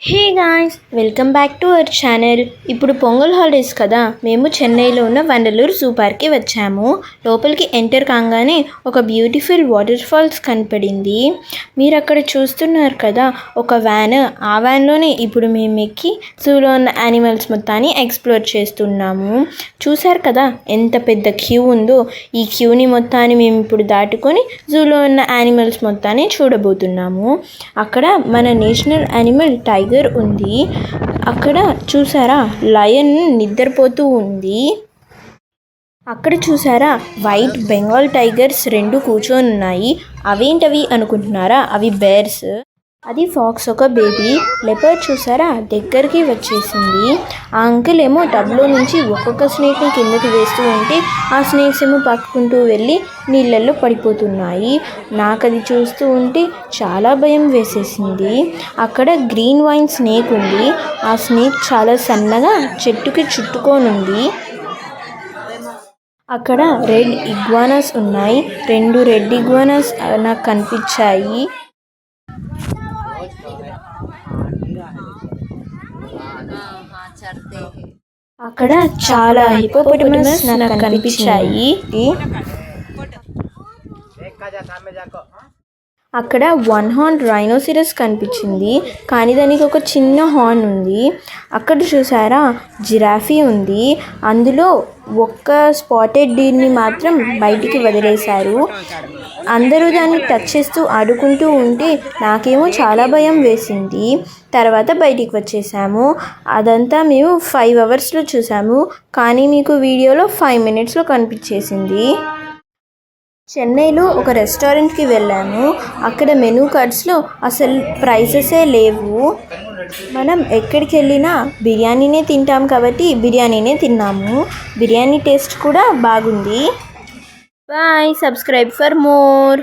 Hey guys, welcome back to our channel. ఇప్పుడు pongal holidays కదా, మేము చెన్నైలో ఉన్న వండలూరు జూ పార్క్కి వచ్చాము. లోపలికి ఎంటర్ కాగానే ఒక బ్యూటిఫుల్ వాటర్ ఫాల్స్ కనపడింది. మీరు అక్కడ చూస్తున్నారు కదా ఒక వ్యాన్. ఆ వ్యాన్లోనే ఇప్పుడు మేము ఎక్కి జూలో ఉన్న యానిమల్స్ మొత్తాన్ని ఎక్స్ప్లోర్ చేస్తున్నాము. చూసారు కదా ఎంత పెద్ద క్యూ ఉందో. ఈ క్యూని మొత్తాన్ని మేము ఇప్పుడు దాటుకొని జూలో ఉన్న యానిమల్స్ మొత్తాన్ని చూడబోతున్నాము. అక్కడ మన నేషనల్ యానిమల్ టైగర్ ఉంది. అక్కడ చూసారా లయన్ నిద్రపోతూ ఉంది. అక్కడ చూసారా వైట్ బెంగాల్ టైగర్స్ 2 కూర్చొని ఉన్నాయి. అవేంటవి అనుకుంటున్నారా? అవి బేర్స్. అది ఫాక్స్ ఒక బేబీ. లెపర్డ్ చూసారా దగ్గరికి వచ్చేసింది. ఆ అంకుల్ ఏమో టబ్లో నుంచి ఒక్కొక్క స్నేక్ని కిందకి వేస్తూ ఉంటే ఆ స్నేక్స్ ఏమో పట్టుకుంటూ వెళ్ళి నీళ్ళల్లో పడిపోతున్నాయి. నాకు అది చూస్తూ ఉంటే చాలా భయం వేసేసింది. అక్కడ గ్రీన్ వైన్ స్నేక్ ఉంది. ఆ స్నేక్ చాలా సన్నగా చెట్టుకి చుట్టుకోనుంది. అక్కడ రెడ్ ఇగ్వానాస్ ఉన్నాయి. 2 రెడ్ ఇగ్వానాస్ నాకు కనిపించాయి. అక్కడ చాలా హిపోపొటమస్ నాకు కనిపించాయి. అక్కడ 1 హార్న్ రైనోసిరస్ కనిపించింది, కానీ దానికి ఒక చిన్న హార్న్ ఉంది. అక్కడ చూసారా జిరాఫీ ఉంది. అందులో ఒక్క స్పాటెడ్ డీర్ని మాత్రం బయటికి వదిలేశారు. అందరూ దాన్ని టచ్ చేస్తూ ఆడుకుంటూ ఉంటే నాకేమో చాలా భయం వేసింది. తర్వాత బయటికి వచ్చేసాము. అదంతా మేము 5 అవర్స్లో చూసాము, కానీ మీకు వీడియోలో 5 మినిట్స్లో కనిపించేసింది. చెన్నైలో ఒక రెస్టారెంట్కి వెళ్ళాము. అక్కడ మెనూ కార్డ్స్లో అసలు ప్రైసెసే లేవు. మనం ఎక్కడికి వెళ్ళినా బిర్యానీనే తింటాం కాబట్టి బిర్యానీనే తిన్నాము. బిర్యానీ టేస్ట్ కూడా బాగుంది. Bye, subscribe for more.